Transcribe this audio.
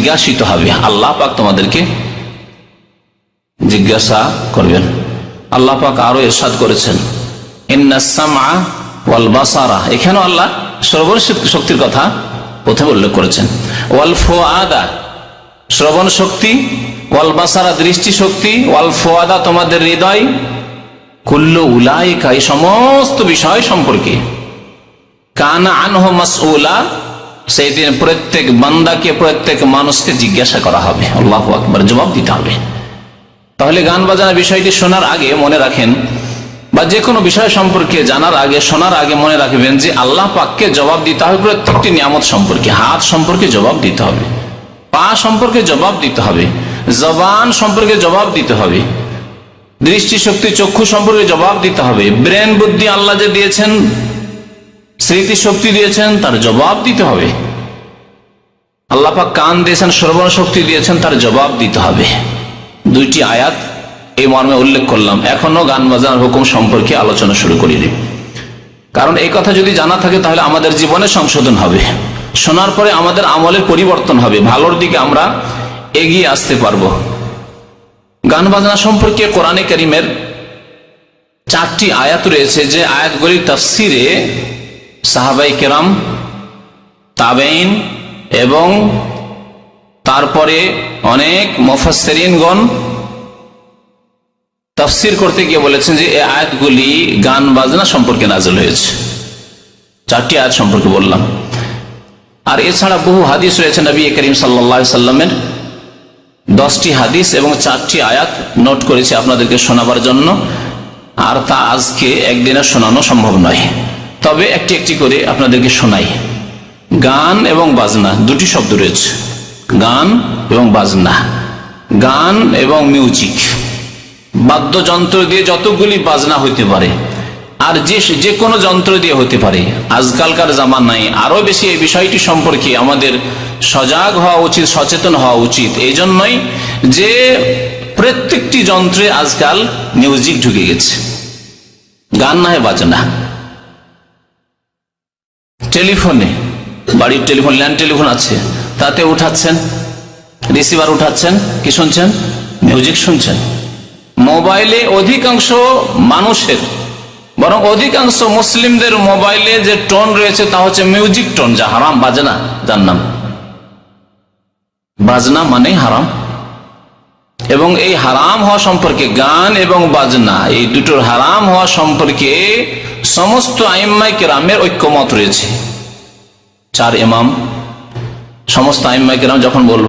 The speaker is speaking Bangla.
জিজ্ঞাসিত হবে, আল্লাহ পাক তোমাদেরকে জিজ্ঞাসা করবেন। আল্লাহ পাক আরো ইরশাদ করেছেন, ইন্নাস সামআ ওয়াল বাসারা, এখানেও আল্লাহ শ্রবণ শক্তির কথা প্রথমে উল্লেখ করেছেন। ওয়াল ফুআদা, শ্রবণ শক্তি, ওয়াল বাসারা, দৃষ্টি শক্তি, ওয়াল ফুআদা, তোমাদের হৃদয়, কুল্লু উলাইকা, এই সমস্ত বিষয় সম্পর্কে কানা আনহু মাসউলা, সেই দিন প্রত্যেক বান্দাকে, প্রত্যেক মানুষকে জিজ্ঞাসা করা হবে। আল্লাহু আকবার, জবাব দিতে হবে। তাহলে গান বাজানা বিষয়টি শোনার আগে মনে রাখেন, বা যে কোনো বিষয় সম্পর্কে জানার আগে, শোনার আগে মনে রাখবেন যে আল্লাহ পাককে জবাব দিতে হবে প্রত্যেকটি নিয়ামত সম্পর্কে। হাত সম্পর্কে জবাব দিতে হবে, পা সম্পর্কে জবাব দিতে হবে, জবান সম্পর্কে জবাব দিতে হবে, দৃষ্টি শক্তি, চক্ষু সম্পর্কে জবাব দিতে হবে, ব্রেন বুদ্ধি আল্লাহ যে দিয়েছেন, স্মৃতি শক্তি দিয়েছেন, তার জবাব দিতে হবে। আল্লাহ পাক কান দিয়েছেন, শ্রবণ শক্তি দিয়েছেন, তার জবাব দিতে হবে। দুইটি আয়াত এই মর্মে উল্লেখ করলাম। এখনো গান বাজানোর হুকুম সম্পর্কে আলোচনা শুরু করিনি, কারণ এই কথা যদি জানা থাকে তাহলে আমাদের জীবনে সংশোধন হবে, শোনার পরে আমাদের আমলের পরিবর্তন হবে, ভালোর দিকে আমরা এগিয়ে আসতে পারবো। গান বাজনা সম্পর্কে কোরআনে কারীমের 4টি আয়াত রয়েছে, যে আয়াতগুলির তাফসিরে সাহাবায়ে কেরাম, তাবেঈন এবং তারপরে অনেক মুফাসসিরিনগণ তাফসীর করতে গিয়ে বলেছেন যে এই আয়াতগুলি গান বাজনা সম্পর্কে নাযিল হয়েছে। 4টি আয়াত সম্পর্কে বললাম। আর এছাড়া বহু হাদিস রয়েছে নবী করিম সাল্লাল্লাহু আলাইহি সাল্লামের, 10টি হাদিস এবং 4টি আয়াত নোট করেছি আপনাদেরকে শোনাবার জন্য। আর তা আজকে একদিনে শোনানো সম্ভব নয়, তবে একটি একটি করে আপনাদেরকে শোনাই। গান এবং বাজনা দুটি শব্দ রয়েছে, গান এবং বাজনা। গান এবং মিউজিক, বাদ্যযন্ত্র দিয়ে যতগুলি বাজনা হইতে পারে, আর যে কোনো যন্ত্র দিয়ে হতে পারে। আজকালকার জামানায় আরো বেশি এই বিষয়টি সম্পর্কে আমাদের সজাগ হওয়া উচিত, সচেতন হওয়া উচিত। এই জন্যই যে প্রত্যেকটি যন্ত্রে আজকাল মিউজিক ঢুকে গেছে, গান না হয় বাজনা। টেলিফোনে, বাড়ির টেলিফোন, ল্যান্ড টেলিফোন আছে, তাতে উঠাচ্ছেন, রিসিভার উঠাচ্ছেন, কি শুনছেন? মিউজিক শুনছেন। মোবাইলে অধিকাংশ মানুষের, বরং অধিকাংশ মুসলিমদের মোবাইলে যে টোন রয়েছে তা হচ্ছে মিউজিক টোন, যা হারাম, বাজনা যার নাম। বাজনা মানে হারাম। এবং এই হারাম হওয়া সম্পর্কে, গান এবং বাজনা এই দুটোর হারাম হওয়া সম্পর্কে সমস্ত আইম্মায়ে কেরামের ঐক্যমত রয়েছে। 4 ইমাম, সমস্ত আইম্মায়ে কেরাম যখন বলবো